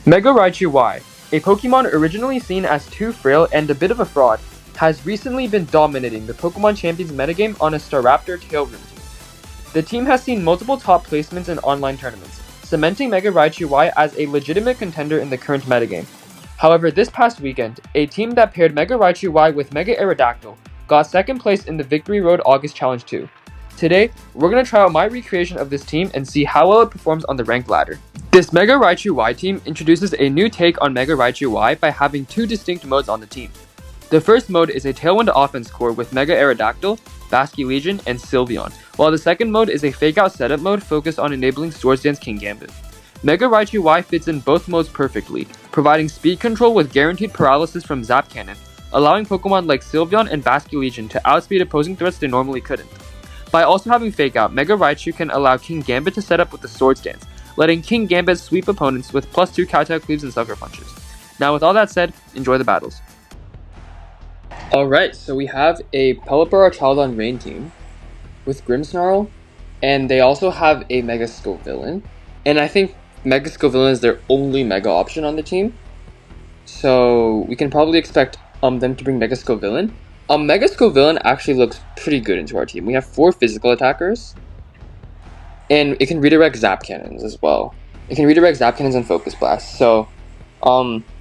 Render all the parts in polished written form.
Mega Raichu Y, a Pokemon originally seen as too frail and a bit of a fraud, has recently been dominating the Pokemon Champions metagame on a Staraptor Tailwind team. The team has seen multiple top placements in online tournaments, cementing Mega Raichu Y as a legitimate contender in the current metagame. However, this past weekend, a team that paired Mega Raichu Y with Mega Aerodactyl got second place in the Victory Road August Challenge 2. Today, we're going to try out my recreation of this team and see how well it performs on the ranked ladder. This Mega Raichu Y team introduces a new take on Mega Raichu Y by having two distinct modes on the team. The first mode is a Tailwind offense core with Mega Aerodactyl, Basculegion, and Sylveon, while the second mode is a fake-out setup mode focused on enabling Swords Dance Kingambit. Mega Raichu Y fits in both modes perfectly, providing speed control with guaranteed paralysis from Zap Cannon, allowing Pokemon like Sylveon and Basculegion to outspeed opposing threats they normally couldn't. By also having Fake Out, Mega Raichu can allow Kingambit to set up with the Swords Dance, letting Kingambit sweep opponents with +2 Kowtow Cleaves and Sucker Punches. Now with all that said, enjoy the battles. Alright, so we have a Pelipper Archaludon Rain team with Grimmsnarl, and they also have a Mega Scovillain, and I think Mega Scovillain is their only Mega option on the team, so we can probably expect them to bring Mega Scovillain. Mega Scovillain actually looks pretty good into our team. We have 4 physical attackers, and it can redirect Zap Cannons as well. It can redirect Zap Cannons and Focus Blast. So,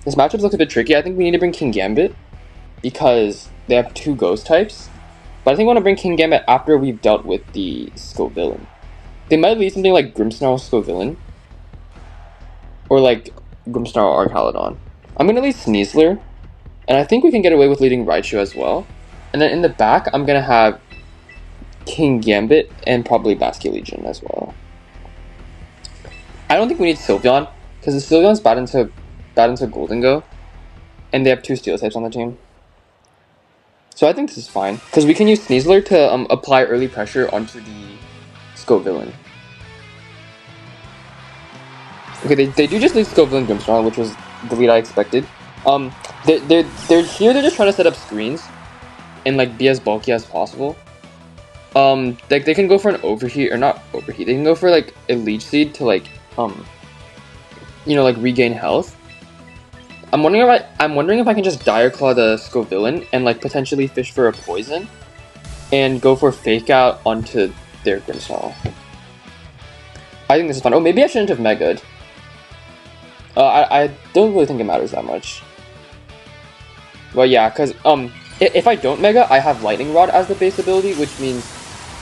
this matchup looks a bit tricky. I think we need to bring Kingambit because they have 2 Ghost types. But I think I want to bring Kingambit after we've dealt with the Scovillain. They might lead something like Grimmsnarl Scovillain, or like Grimmsnarl Archaludon. I'm gonna lead Sneasler, and I think we can get away with leading Raichu as well. And then in the back, I'm gonna have Kingambit and probably Basculegion as well. I don't think we need Sylveon, because the Sylveon's bad into Golden Go, and they have 2 Steel types on the team. So I think this is fine, because we can use Sneasler to apply early pressure onto the Scovillain. Okay, they do just lead Scovillain Grimmsnarl, which was the lead I expected. They're just trying to set up screens and like be as bulky as possible. Like they can go for an overheat, or not overheat. They can go for like a Leech Seed to like like regain health. I'm wondering if I can just Dire Claw the Scovillain and like potentially fish for a poison, and go for Fake Out onto their Grimmsnarl. I think this is fun. Oh, maybe I shouldn't have Mega'd. I don't really think it matters that much. Well, yeah, because if I don't Mega, I have Lightning Rod as the base ability, which means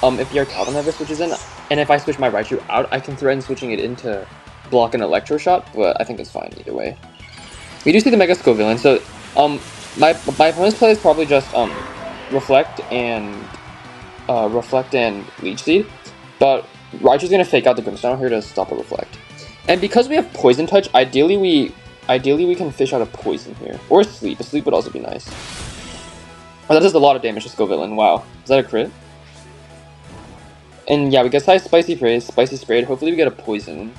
if your Archaludon never switches in, and if I switch my Raichu out, I can threaten switching it in to block an Electro Shot, but I think it's fine either way. We do see the Mega Scovillain, so my opponent's play is probably just Reflect and Leech Seed, but Raichu's gonna Fake Out the Grimmsnarl here to stop a Reflect. And because we have Poison Touch, ideally we can fish out a Poison here. Or Sleep. A Sleep would also be nice. Oh, that does a lot of damage to Scovillain. Wow. Is that a crit? And yeah, we get Spicy Sprayed. Hopefully we get a Poison.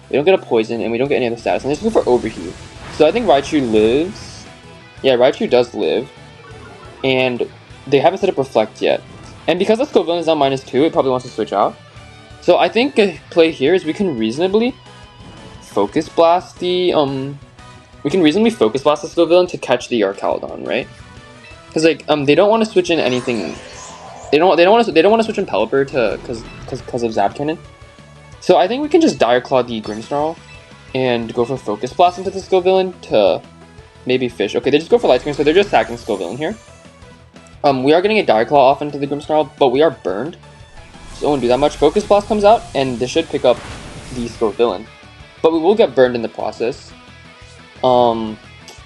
We don't get a Poison, and we don't get any other status. And let's go for Overheat. So I think Raichu lives. Yeah, Raichu does live. And they haven't set up Reflect yet. And because the Scovillain is on -2, it probably wants to switch out. So I think a play here is we can reasonably Focus Blast the Scovillain to catch the Archaludon, right? Because like they don't want to switch in anything. They don't want to switch in Pelipper because of Zap Cannon. So I think we can just Dire Claw the Grimmsnarl and go for Focus Blast into the Scovillain to maybe fish. Okay, they just go for Light Screen, so they're just sacking Scovillain here. We are getting a Dire Claw off into the Grimmsnarl, but we are burned, so it won't do that much. Focus Blast comes out, and this should pick up the Scovillain. But we will get burned in the process. Yeah,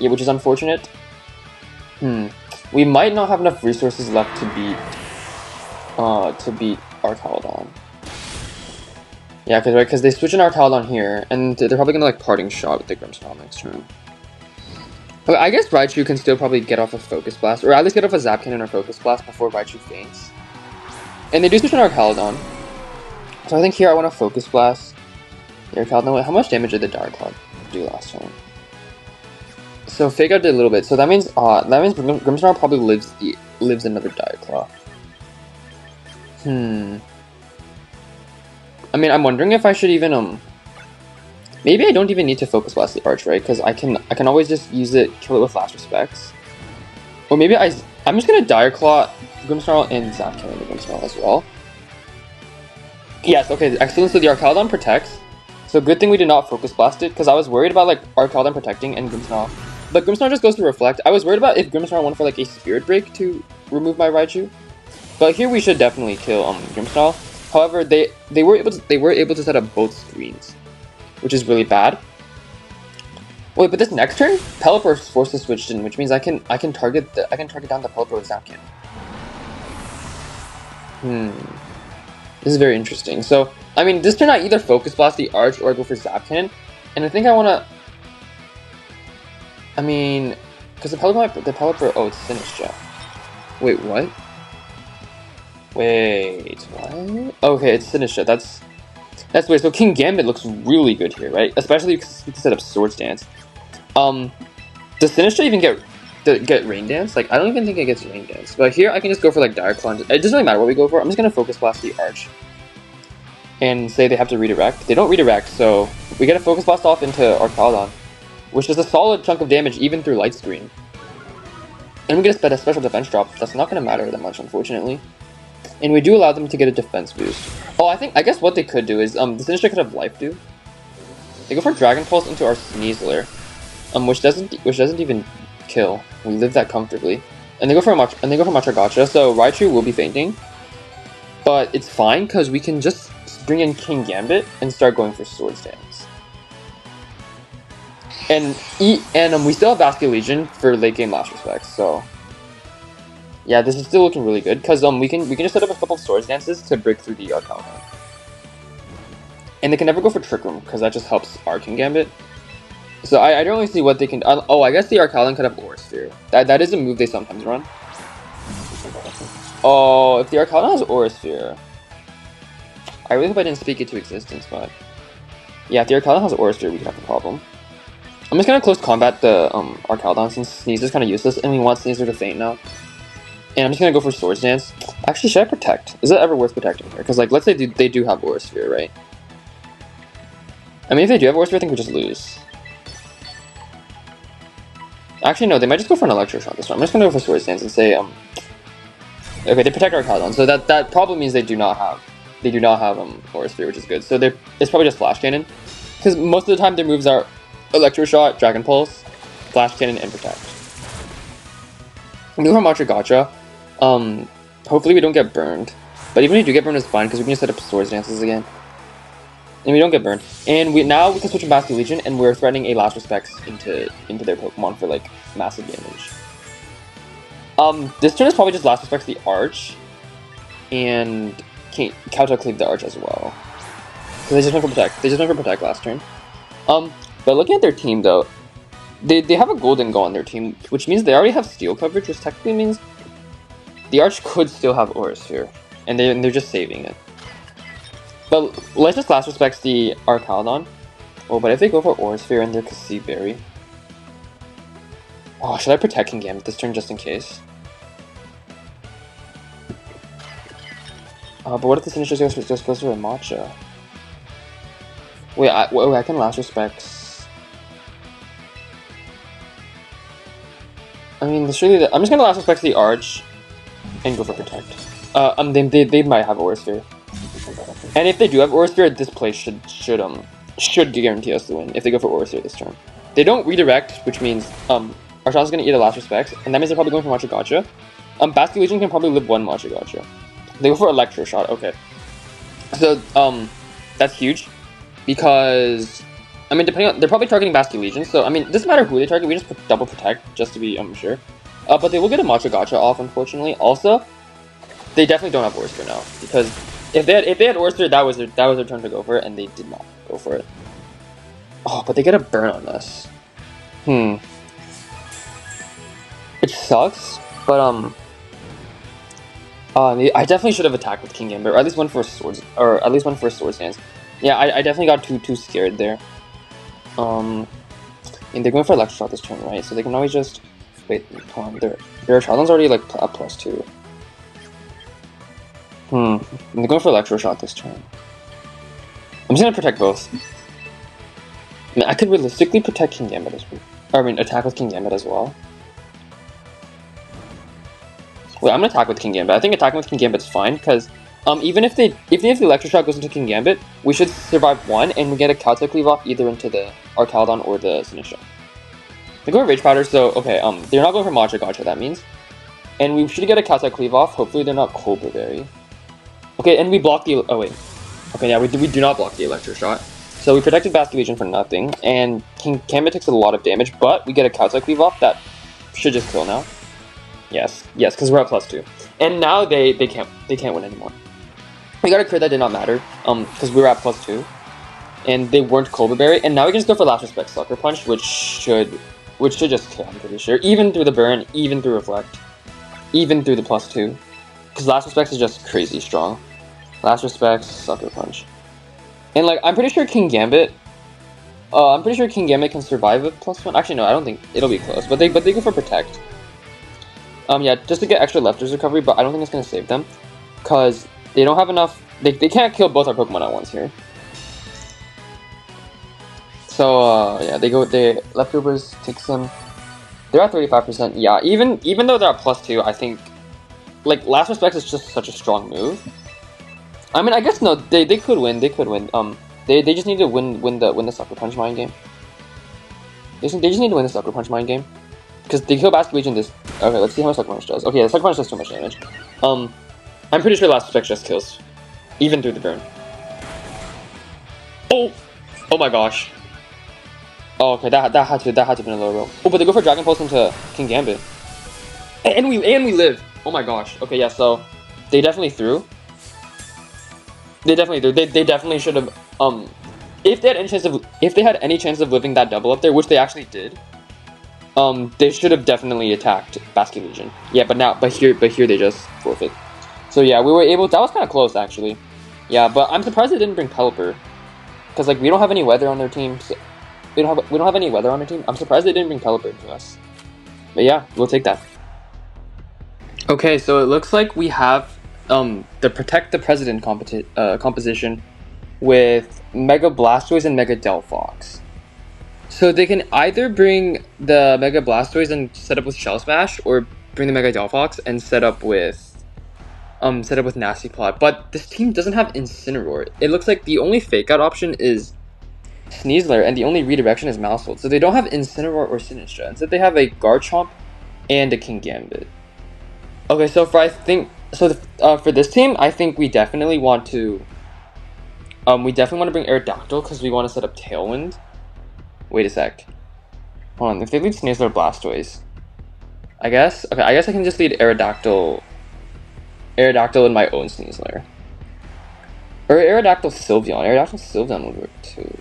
which is unfortunate. We might not have enough resources left to beat Archaludon. Yeah, because they switch in Archaludon here, and they're probably gonna like Parting Shot with the Grimmsnarl next turn. Okay, I guess Raichu can still probably get off a Focus Blast, or at least get off a Zap Cannon or Focus Blast before Raichu faints. And they do switch in Archaludon. So I think here I want to Focus Blast. Archaludon, how much damage did the Dire Claw do last turn? So Fake Out did a little bit. So that means Grimmsnarl probably lives another Dire Claw. I mean, I'm wondering if I should even Maybe I don't even need to Focus Blast the Arch, right? Because I can always just use it, kill it with Last Respects. Or maybe I'm just gonna Dire Claw Grimmsnarl and Zap Cannon the Grimmsnarl as well. Yes, okay, excellent. So the Archaludon protects. So good thing we did not Focus Blast it, because I was worried about like Archaludon protecting and Grimmsnarl. But Grimmsnarl just goes to Reflect. I was worried about if Grimmsnarl went for like a Spirit Break to remove my Raichu. But here we should definitely kill Grimmsnarl. However, they were able to set up both screens, which is really bad. Wait, but this next turn, Pelipper forces switched in, which means I can target down the Pelipper with Zap Cannon. This is very interesting. So, I mean, this turn I either Focus Blast the Arch or I go for Zap Cannon. And I think I wanna... I mean... Because the Pelipper... Oh, it's Sinister. Wait, what? Wait, what? Okay, it's Sinister. That's weird. So Kingambit looks really good here, right? Especially because we can set up Swords Dance. Does Sinister even get Rain Dance? Like, I don't even think it gets Rain Dance. But here I can just go for like Dire Claw. It doesn't really matter what we go for. I'm just gonna Focus Blast the Arch. And say they have to redirect. They don't redirect, so we get a Focus Blast off into Archaludon, which is a solid chunk of damage even through Light Screen. And we get a special defense drop. That's not gonna matter that much, unfortunately. And we do allow them to get a defense boost. Oh, I guess what they could do is the Sinister could have Life Dew. They go for Dragon Pulse into our Sneasler, which doesn't even kill. We live that comfortably. And they go for Macho Gotcha, so Raichu will be fainting. But it's fine because we can just bring in Kingambit and start going for Swords Dance. And we still have Basculegion for late game Last Respects, so yeah, this is still looking really good because we can just set up a couple of Swords Dances to break through the Archaludon. And they can never go for Trick Room because that just helps our Kingambit. So I don't really see what they can. Oh, I guess the Archaludon could have Aura Sphere. That is a move they sometimes run. Oh, if the Archaludon has Aura Sphere, I really hope I didn't speak it to existence, but yeah, if the Archaludon has Aura Sphere, we could have a problem. I'm just gonna close combat the Archaludon since Sneaser's kind of useless, and we want Sneaser to faint now. And I'm just gonna go for Swords Dance. Actually, should I protect? Is it ever worth protecting here? Because like, let's say they do have Aura Sphere, right? I mean, if they do have Aura Sphere, I think we just lose. Actually, no, they might just go for an Electro Shot this time. I'm just gonna go for Swords Dance and say, okay, they protect our Archaludon, so that probably means they do not have Aura Sphere, which is good. So it's probably just Flash Cannon, because most of the time their moves are Electro Shot, Dragon Pulse, Flash Cannon, and Protect. We go for Macho Gotcha. Hopefully we don't get burned, but even if we do get burned, it's fine because we can just set up Swords Dances again. And we don't get burned. And now we can switch to Basculegion, and we're threatening a Last Respects into their Pokemon for like massive damage. This turn is probably just Last Respects the Arch, and Kowtow Cleave the Arch as well. Because they just went for Protect. They just went for Protect last turn. But looking at their team though, they have a Golden Go on their team, which means they already have Steel coverage, which technically means the Arch could still have Aura Sphere, and they're just saving it. But let's just Last Respects the Archaludon. Oh, but if they go for Aura Sphere and their Cassive Berry... Oh, should I protect Kingambit this turn just in case? But what if the Sinister just goes for a Matcha? Wait, I can Last Respects... I mean, surely I'm just gonna Last Respects the Arch and go for Protect. They might have Aura Sphere. And if they do have Aura Sphere, this play should guarantee us the win if they go for Aura Sphere this turn. They don't redirect, which means Archaludon's gonna eat a Last Respects, and that means they're probably going for Macho Gotcha. Basculegion can probably live one Macho Gotcha. They go for Electro Shot, okay. So that's huge because I mean, depending on, they're probably targeting Basculegion, so I mean, it doesn't matter who they target. We just double protect just to be sure. But they will get a Macho Gotcha off, unfortunately. Also, they definitely don't have Aura Sphere now because if they had Aura Sphere, that was their turn to go for it, and they did not go for it. Oh, but they get a burn on us. It sucks, but I definitely should have attacked with Kingambit, or at least went for a Swords Dance. Yeah, I definitely got too scared there. And they're going for Electro Shot this turn, right? So they can always just wait. Hold on, their Archaludon's already like a +2. And they're going for Electro Shot this turn. I'm just gonna protect both. I mean, I could realistically protect Kingambit as well. Or, I mean, attack with Kingambit as well. Wait, I'm gonna attack with Kingambit. I think attacking with Kingambit is fine, because even if the Electric Shock goes into Kingambit, we should survive one, and we get a Kowtow Cleave off either into the Archaludon or the Sneasler. They go for Rage Powder, so, okay, they're not going for Macho Gotcha, that means. And we should get a Kowtow Cleave off. Hopefully they're not Cobra Berry. Okay, and we block the... Oh, wait. Okay, yeah, we do not block the Electric Shot. So we protected Basculegion for nothing, and Kingambit takes a lot of damage, but we get a Kowtow Cleave off that should just kill now. Yes, because we're at +2. And now they can't win anymore. We got a crit that did not matter, because we were at +2. And they weren't Cobra Berry, and now we can just go for Last Respect Sucker Punch, which should just kill, I'm pretty sure. Even through the burn, even through Reflect, even through the +2. Because Last Respect is just crazy strong. Last Respect, Sucker Punch. And like, I'm pretty sure Kingambit can survive a +1. Actually, no, I don't think it'll be close. But they go for Protect. Yeah, just to get extra Leftovers recovery, but I don't think it's gonna save them. Cause they don't have enough. They can't kill both our Pokemon at once here. So yeah, they Leftovers takes them. They're at 35%. Yeah, even though they're at +2, I think like Last Respect is just such a strong move. I mean, I guess no, they could win. They could win. They just need to win the Sucker Punch mind game. They just need to win the Sucker Punch mind game, because they kill Basculegion this. Okay, let's see how much Sucker Punch does. Okay, the Sucker Punch does too much damage. I'm pretty sure Last Respect just kills, even through the burn. Oh my gosh. Oh, okay, that had to be a low roll. Oh, but they go for Dragon Pulse into Kingambit, and we live. Oh my gosh. Okay, yeah. So they definitely threw. They definitely should have. If they had any chance of living that double up there, which they actually did, they should have definitely attacked Basculegion. Yeah, but here they just forfeit. So yeah, we were able. That was kind of close actually. Yeah, but I'm surprised they didn't bring Pelipper, because like we don't have any weather on their team. So we don't have any weather on our team. I'm surprised they didn't bring Pelipper to us. But yeah, we'll take that. Okay, so it looks like we have the Protect the President composition with Mega Blastoise and Mega Delphox. So they can either bring the Mega Blastoise and set up with Shell Smash, or bring the Mega Delphox and set up with Nasty Plot. But this team doesn't have Incineroar. It looks like the only fake out option is Sneasler, and the only redirection is Mousehold. So they don't have Incineroar or Sinistcha. Instead they have a Garchomp and a Kingambit. Okay, so for this team, I think we definitely want to bring Aerodactyl, because we want to set up Tailwind. Wait a sec. Hold on, if they lead Sneasler Blastoise, I guess I can just lead Aerodactyl in my own Sneasler. Or Aerodactyl Sylveon. Aerodactyl Sylveon would work too.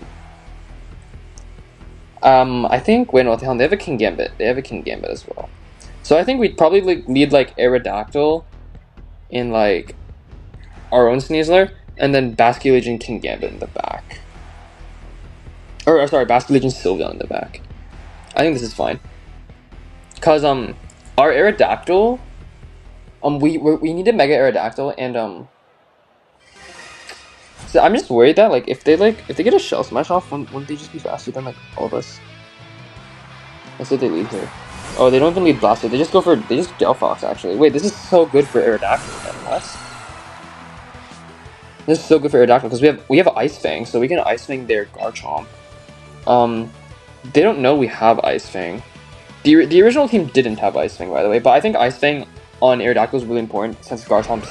I think, wait, no, they have a Kingambit. They have a Kingambit as well. So I think we'd probably lead like Aerodactyl in like our own Sneasler, and then Basculegion Kingambit in the back. Or sorry, Basculegion Sylveon in the back. I think this is fine. Cause our Aerodactyl, we need a Mega Aerodactyl, and so I'm just worried that like if they get a Shell Smash off, wouldn't they just be faster than like all of us? Let's say they lead here. Oh, they don't even lead Blastoise. They just Delphox actually. Wait, this is so good for Aerodactyl then. What? This is so good for Aerodactyl because we have Ice Fang, so we can Ice Fang their Garchomp. They don't know we have Ice Fang. The original team didn't have Ice Fang, by the way, but I think Ice Fang on Aerodactyl is really important since Garchomp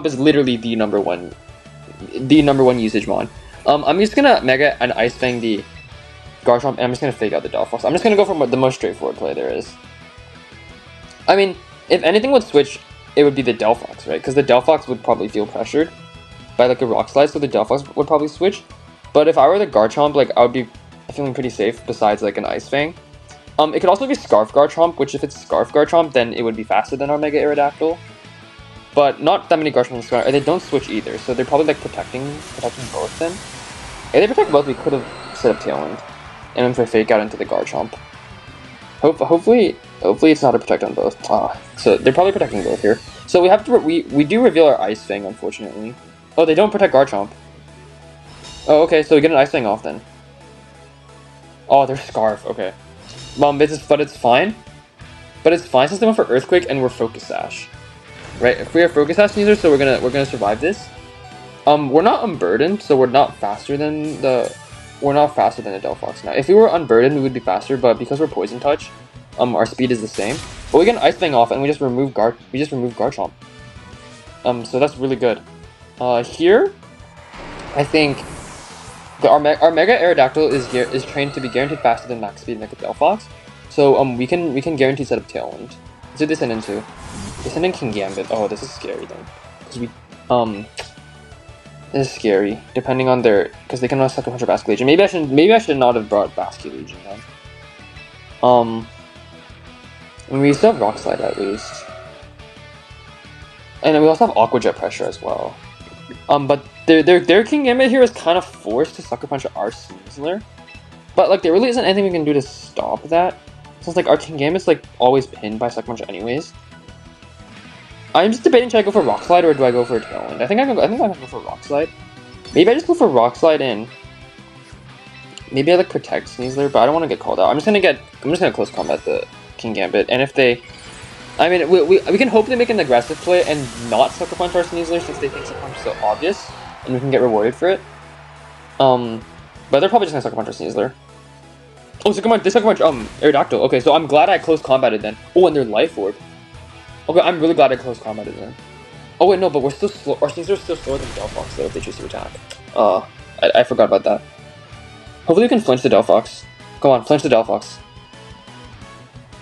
is literally the number one usage mon. I'm just gonna Mega and Ice Fang the Garchomp, and I'm just gonna fake out the Delphox. I'm just gonna go for the most straightforward play there is. I mean, if anything would switch, it would be the Delphox, right? Because the Delphox would probably feel pressured by like a Rock Slide, so the Delphox would probably switch. But if I were the Garchomp, like I would be feeling pretty safe besides like an Ice Fang. It could also be Scarf Garchomp, which if it's Scarf Garchomp, then it would be faster than our Mega Aerodactyl. But not that many Garchomps, they don't switch either, so they're probably like protecting both then. If they protect both, we could have set up Tailwind. And then for fake out into the Garchomp. Hopefully it's not a protect on both. So they're probably protecting both here. So we have to we do reveal our Ice Fang, unfortunately. Oh, they don't protect Garchomp. Oh, okay, so we get an Ice Fang off then. Oh, they're Scarf. Okay. But it's fine. But it's fine since they went for Earthquake and we're Focus Sash. Right? If we are Focus Sash Sneasler, so we're gonna survive this. We're not unburdened, so we're not faster than the Delphox now. If we were unburdened, we would be faster, but because we're Poison Touch, our speed is the same. But we get an Ice Fang off and we just remove Garchomp. So that's really good. Here, I think our Mega Aerodactyl is trained to be guaranteed faster than max speed like a Delphox. So we can guarantee set up Tailwind. Let's do Descend into. Descend in Kingambit. Oh, this is scary then. Because this is scary, depending on their, because they can also suck a bunch of Basculegion. Maybe I should not have brought Basculegion then. And we still have Rock Slide at least. And then we also have Aqua Jet pressure as well. But their Kingambit here is kind of forced to sucker punch our Sneasler. But like there really isn't anything we can do to stop that. Since like our Kingambit's like always pinned by sucker punch anyways. I'm just debating, should I go for Rock Slide or do I go for a Tailwind? I think I can go for Rock Slide. Maybe I just go for Rock Slide in. Maybe I like protect Sneasler, but I don't want to get called out. I'm just gonna close combat the Kingambit, and if they, I mean, we can hope they make an aggressive play and not sucker punch our Sneasler since they think sucker punch is so obvious, and we can get rewarded for it. But they're probably just gonna sucker punch our Sneasler. Oh, sucker punch! They sucker punch Aerodactyl. Okay, so I'm glad I close combated then. Oh, and their Life Orb. Okay, I'm really glad I close combated then. Oh wait, no, but we're still slow. Our Sneasler is still slower than Delphox though if they choose to attack. I forgot about that. Hopefully we can flinch the Delphox. Come on, flinch the Delphox.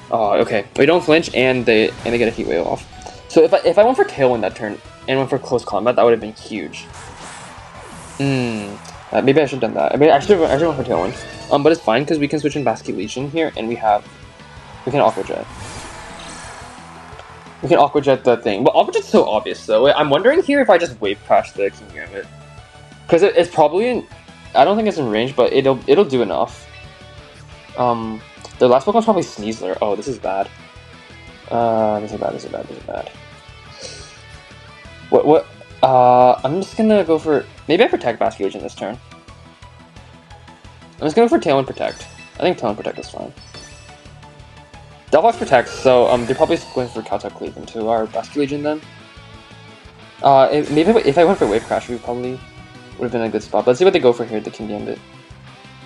Oh, okay. We don't flinch and they get a Heat Wave off. So if I went for Tailwind that turn and went for close combat, that would have been huge. Maybe I should have done that. I mean, I should went for Tailwind. But it's fine because we can switch in Basculegion here and we can Aqua Jet. We can Aqua Jet the thing. But Aqua Jet's so obvious though. I'm wondering here if I just Wave Crash the Kingambit. Because it's probably in, I don't think it's in range, but it'll do enough. The last Pokemon's probably Sneasler. Oh, this is bad. This is bad. What? I'm just gonna go for, maybe I protect Basculegion this turn. I'm just gonna go for Tailwind Protect. I think Tailwind Protect is fine. Delphox protects, so they're probably going for Kowtow Cleave into our Basculegion then. Maybe if I went for Wave Crash, we probably would have been a good spot. But let's see what they go for here, the Kingambit.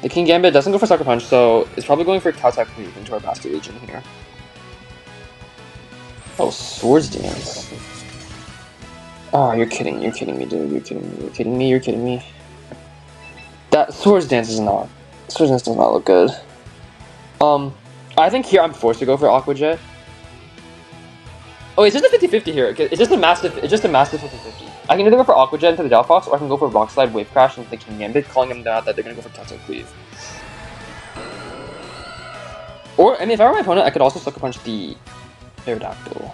The Kingambit doesn't go for Sucker Punch, so it's probably going for Kowtow Cleave into our Basculegion here. Oh, Swords Dance. Oh, you're kidding me, dude. You're kidding me. That Swords Dance does not look good. I think here I'm forced to go for Aqua Jet. Oh, it's just a 50-50 here. It's just a massive 50-50. I can either go for Aqua Jet into the Delphox, or I can go for Rock Slide, Wave Crash into the Kingambit, calling them down that they're gonna go for Kowtow Cleave. Or, I mean, if I were my opponent, I could also Sucker Punch the Aerodactyl.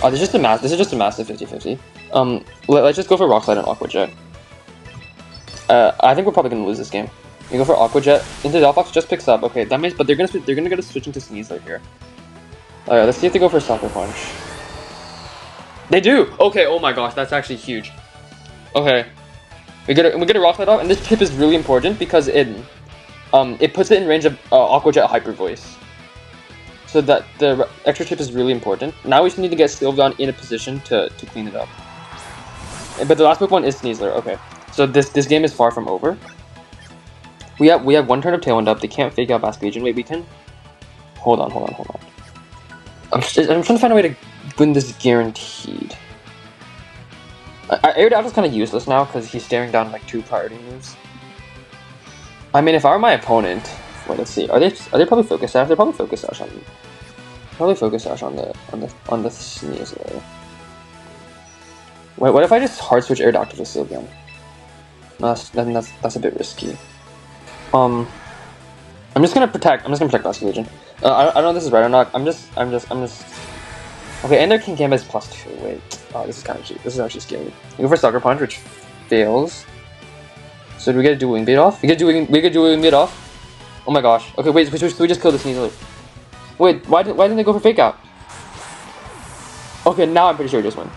Oh, this is just a massive 50-50. Let's just go for Rock Slide and Aqua Jet. I think we're probably gonna lose this game. You go for Aqua Jet into Delphox, just picks up. Okay, that means, but they're gonna get a switch into Sneasler here. Alright, let's see if they go for Sucker Punch. They do! Okay, oh my gosh, that's actually huge. Okay. We get a Rock Slide off, and this chip is really important because it puts it in range of Aqua Jet Hyper Voice. So that the extra chip is really important. Now we just need to get Sylveon in a position to clean it up. But the last Pokemon is Sneasler, okay. So this game is far from over. We have one turn of Tailwind up, they can't fake out Basculegion. Wait, we can... Hold on. I'm trying to find a way to win this guaranteed. Aerodactyl's kind of useless now because he's staring down like 2 priority moves. I mean, if I were my opponent, wait, let's see. Are they probably Focus Sash? They're probably Focus Sash on the Sneasler. Wait, what if I just hard switch Aerodactyl to Sylveon? That's a bit risky. I'm just gonna protect Basculegion. I don't know if this is right or not. I'm just. Okay, and their Kingambit is +2. Wait. Oh, this is kind of cheap. This is actually scary. We go for Sucker Punch, which fails. So do we get to do Wingbeat off? We get to do Wingbeat off. Oh my gosh. Okay, wait. So we just killed the Sneasler. Wait, why didn't they go for Fake Out? Okay, now I'm pretty sure we just win.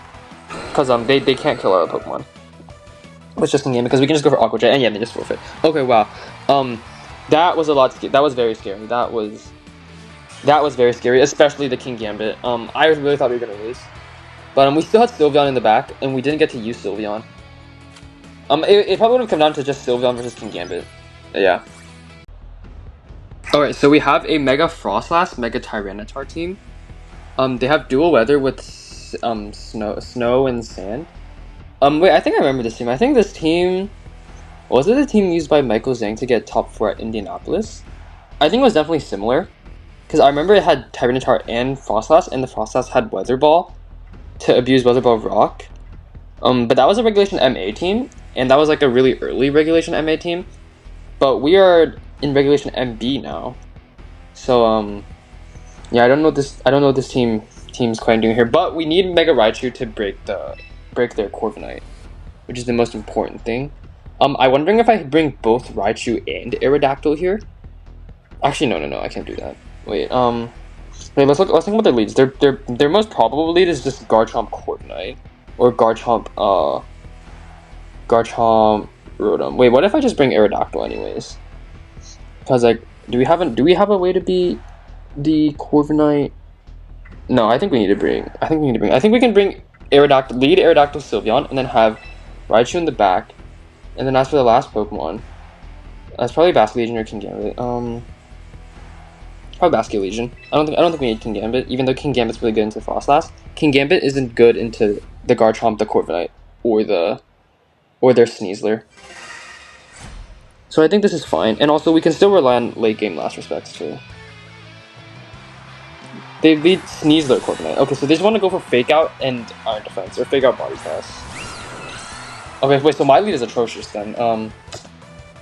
Because they can't kill our Pokemon. Let's just Kingambit because we can just go for Aqua Jet, and yeah, they just forfeit. Okay, wow. That was a lot. That was very scary. That was very scary, especially the Kingambit. I really thought we were gonna lose, but we still had Sylveon in the back, and we didn't get to use Sylveon. It probably would have come down to just Sylveon versus Kingambit. Yeah. Alright, so we have a Mega Frostlass, Mega Tyranitar team. They have dual weather with snow and sand. Wait, I think I remember this team. I think this team was it the team used by Michael Zhang to get top 4 at Indianapolis? I think it was definitely similar, because I remember it had Tyranitar and Frostlass, and the Frostlass had Weather Ball to abuse Weather Ball Rock. But that was a Regulation MA team, and that was like a really early Regulation MA team. But we are in Regulation MB now, so yeah, I don't know this team's quite doing here. But we need Mega Raichu to break their Corviknight, which is the most important thing. I'm wondering if I bring both Raichu and Aerodactyl here. Actually, no, I can't do that. Wait, wait, let's think about their leads. Their most probable lead is just Garchomp Corviknight or Garchomp Rotom. Wait, what if I just bring Aerodactyl anyways? Because like, do we have a way to beat the Corviknight? No, I think we can bring lead Aerodactyl Sylveon, and then have Raichu in the back. And then as for the last Pokemon, that's probably Basculegion or Kingambit. Probably Basculegion. I don't think we need Kingambit, even though Kingambit's really good into Frostlass. Kingambit isn't good into the Garchomp, the Corviknight, or their Sneasler. So I think this is fine, and also we can still rely on late game last respects too. They lead Sneasler Corviknight. Okay, so they just want to go for Fake Out and Iron Defense, or Fake Out Body Press. Okay, wait, so my lead is atrocious then.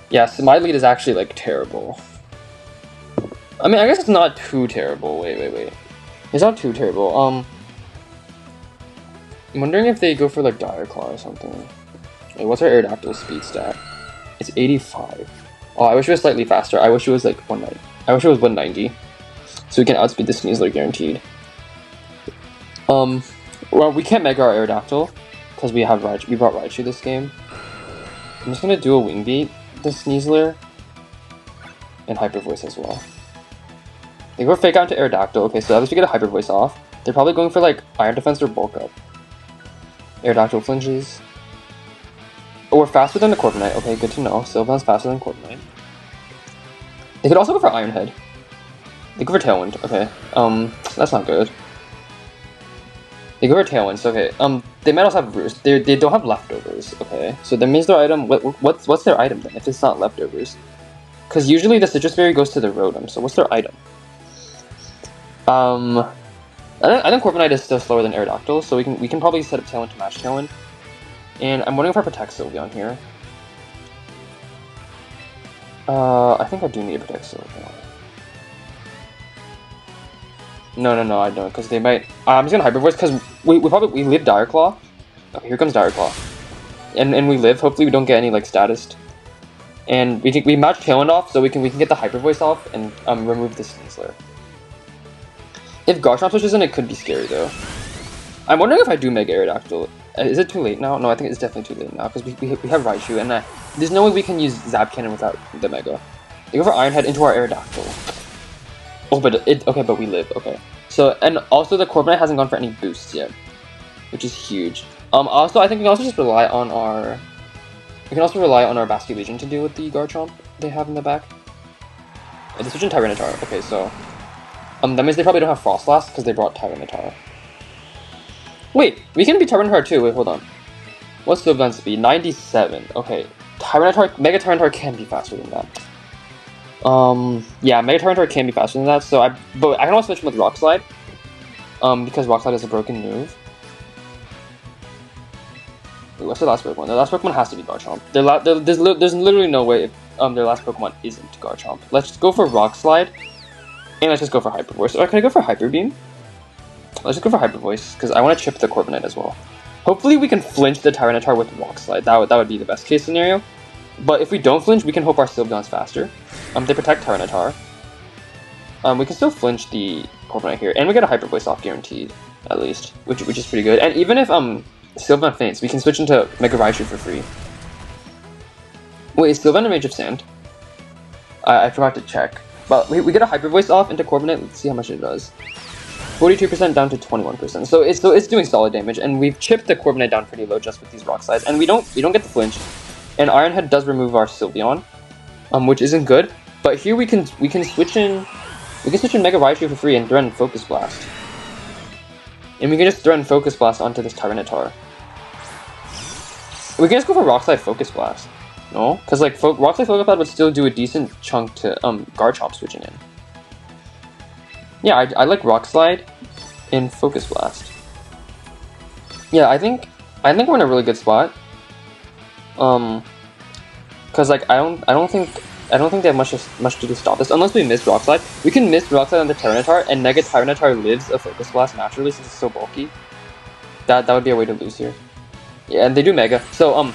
Yeah, so my lead is actually like terrible. I mean, I guess it's not too terrible. Wait. It's not too terrible. I'm wondering if they go for like Dire Claw or something. Wait, what's our Aerodactyl speed stat? It's 85. Oh, I wish it was slightly faster. I wish it was like 190. I wish it was 190. So we can outspeed the Sneasler guaranteed. Well, we can't Mega our Aerodactyl because we brought Raichu this game. I'm just gonna do a Wingbeat the Sneasler and Hyper Voice as well. They go Fake Out to Aerodactyl. Okay, so at least we get a Hyper Voice off. They're probably going for like Iron Defense or Bulk Up. Aerodactyl flinches. Oh, we're faster than the Corviknight. Okay, good to know. Sylveon's faster than Corviknight. They could also go for Iron Head. They go for Tailwind. Okay, that's not good. They go for Tailwind. So okay, they might also have Roost. They don't have leftovers. Okay, so that means their item. What's their item then? If it's not leftovers, because usually the Citrus Berry goes to the Rotom. So what's their item? I think Corviknight is still slower than Aerodactyl, so we can probably set up Tailwind to match Tailwind. And I'm wondering if I protect Sylveon here. I think I do need to protect Sylveon. No, I don't, because they might. I'm just gonna Hyper Voice because we live Dire Claw. Okay, here comes Dire Claw, and we live. Hopefully, we don't get any like status, and we match Tailwind off, so we can get the Hyper Voice off and remove the Sneasler. If Garchomp switches in, it could be scary though. I'm wondering if I do Mega Aerodactyl. Is it too late now? No, I think it's definitely too late now because we have Raichu, and there's no way we can use Zap Cannon without the Mega. They go for Iron Head into our Aerodactyl. Oh, but we live. Okay. So, and also the Corviknight hasn't gone for any boosts yet, which is huge. Also, I think we can also just rely on our Basculegion to deal with the Garchomp they have in the back. They switch in Tyranitar. Okay, so that means they probably don't have Frostlass because they brought Tyranitar. Wait, we can beat Tyranitar too. Wait, hold on. What's Sylveon's speed? 97. Okay, Mega Tyranitar can be faster than that. Yeah, Mega Tyranitar can be faster than that. But I can also switch him with Rock Slide. Because Rock Slide is a broken move. Wait, what's their last Pokemon? Their last Pokemon has to be Garchomp. There's literally no way their last Pokemon isn't Garchomp. Let's just go for Rock Slide, and let's just go for Hyper Voice. Or can I go for Hyper Beam? Let's just go for Hyper Voice because I want to chip the Corviknight as well. Hopefully, we can flinch the Tyranitar with Rock Slide. That would be the best case scenario. But if we don't flinch, we can hope our Sylveon's faster. They protect Tyranitar. We can still flinch the Corviknight here, and we get a Hyper Voice off guaranteed, at least, which is pretty good. And even if Sylveon faints, we can switch into Mega Raichu for free. Wait, is Sylveon in range of Sand? I forgot to check. But we get a Hyper Voice off into Corviknight. Let's see how much it does. 42% down to 21%. So it's doing solid damage, and we've chipped the Corviknight down pretty low just with these rock slides, and we don't get the flinch. And Iron Head does remove our Sylveon, which isn't good. But here we can switch in Mega Raichu for free and threaten Focus Blast. And we can just threaten Focus Blast onto this Tyranitar. We can just go for Rock Slide Focus Blast. No? Because like Rock Slide Focus Blast would still do a decent chunk to Garchomp switching in. Yeah, I like Rock Slide and Focus Blast. Yeah, I think we're in a really good spot. Cause like I don't think they have much to do to stop this unless we miss Rock Slide. We can miss Rock Slide on the Tyranitar, and Mega Tyranitar lives a Focus Blast naturally since it's so bulky. That would be a way to lose here. Yeah, and they do Mega. So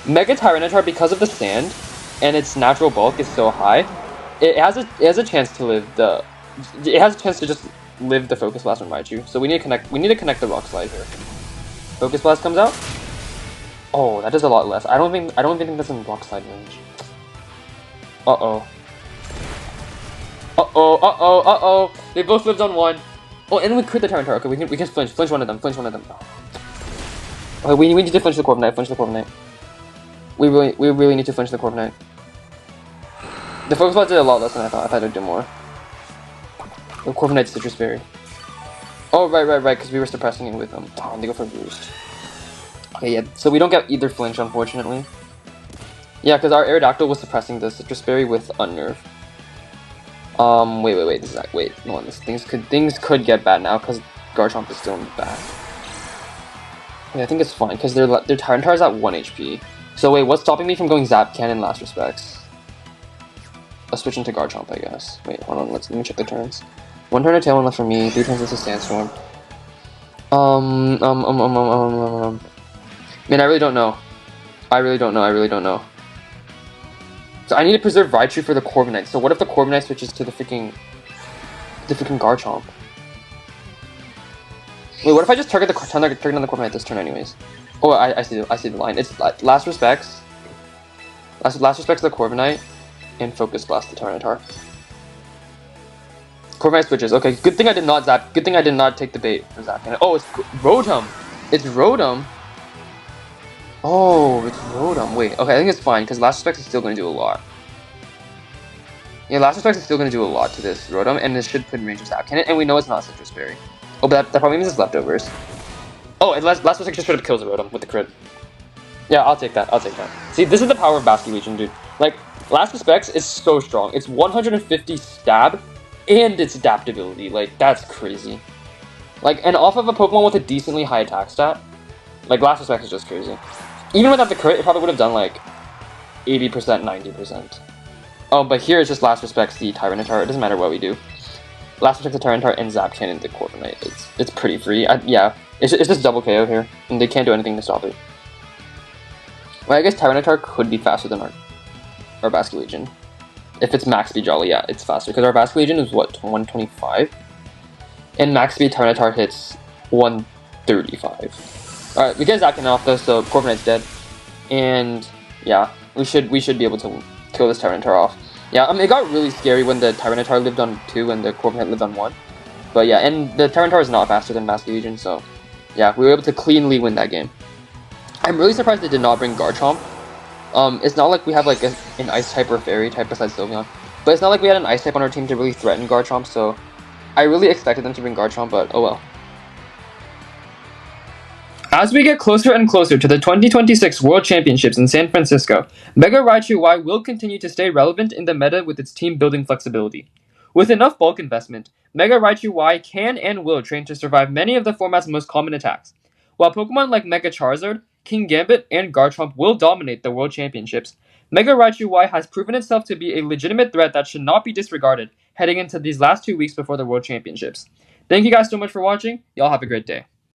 Mega Tyranitar, because of the sand and its natural bulk is so high, it has a chance to live the. It has a chance to just live the Focus Blast on Raichu. So we need to connect the Rock Slide here. Focus Blast comes out. Oh, that does a lot less. I don't even think that's in Rock Slide range. Uh-oh. They both lived on one. Oh, and we crit the Tyranitar. Okay, we can flinch one of them. Okay, we need to flinch the Corviknight. We really need to flinch the Corviknight. The Focus Blast did a lot less than I thought. I thought it would do more. The Corviknight Citrus Berry. Oh, right, because we were suppressing it with them. Oh, and they go for Boost. Okay, yeah, so we don't get either flinch, unfortunately. Yeah, because our Aerodactyl was suppressing the Citrus Berry with Unnerve. Wait, no, things could get bad now, because Garchomp is still in the back. Yeah, I think it's fine, because their Tyranitar is at 1 HP. So wait, what's stopping me from going Zap Cannon last respects? Let's switch into Garchomp, I guess. Wait, hold on, let me check the turns. 1 turn of Tailwind left for me, 3 turns into Sandstorm. Man, I really don't know. So I need to preserve Raichu for the Corviknight. So what if the Corviknight switches to the freaking Garchomp? Wait, what if I just target on the Corviknight this turn anyways? Oh, I see the line. It's last respects to the Corviknight and Focus Blast the Tyranitar. Corviknight switches. Okay, good thing I did not zap. Good thing I did not take the bait for Zap Cannon. Oh, it's Rotom. It's Rotom. Oh, it's Rotom. Wait, okay, I think it's fine, because Last Respect is still going to do a lot. Yeah, Last Respect is still going to do a lot to this Rotom, and this should put in range of Zap Cannon, and we know it's not Citrus Berry. Oh, but that probably means it's leftovers. Oh, and Last Respect just straight up kills the Rotom with the crit. Yeah, I'll take that. See, this is the power of Basculegion, dude. Like, Last Respect is so strong. It's 150 stab, and its adaptability. Like, that's crazy. Like, and off of a Pokemon with a decently high attack stat, like, Last Respect is just crazy. Even without the crit, it probably would have done like 80%, 90%. Oh, but here it's just Last Respects the Tyranitar. It doesn't matter what we do. Last Respects the Tyranitar and Zap Cannon the Corviknight. It's pretty free. Yeah, it's just double KO here, and they can't do anything to stop it. Well, I guess Tyranitar could be faster than our Basculegion. If it's max speed Jolly, yeah, it's faster. Because our Basculegion is what, 125? And max speed Tyranitar hits 135. Alright, we get Zap Cannon off though, so Corviknight's dead. And yeah, we should be able to kill this Tyranitar off. Yeah, it got really scary when the Tyranitar lived on 2 and the Corviknight lived on 1. But yeah, and the Tyranitar is not faster than Basculegion, so yeah, we were able to cleanly win that game. I'm really surprised they did not bring Garchomp. It's not like we have like an Ice type or Fairy type besides Sylveon. But it's not like we had an Ice type on our team to really threaten Garchomp, so I really expected them to bring Garchomp, but oh well. As we get closer and closer to the 2026 World Championships in San Francisco, Mega Raichu Y will continue to stay relevant in the meta with its team building flexibility. With enough bulk investment, Mega Raichu Y can and will train to survive many of the format's most common attacks. While Pokemon like Mega Charizard, Kingambit, and Garchomp will dominate the World Championships, Mega Raichu Y has proven itself to be a legitimate threat that should not be disregarded heading into these last 2 weeks before the World Championships. Thank you guys so much for watching. Y'all have a great day.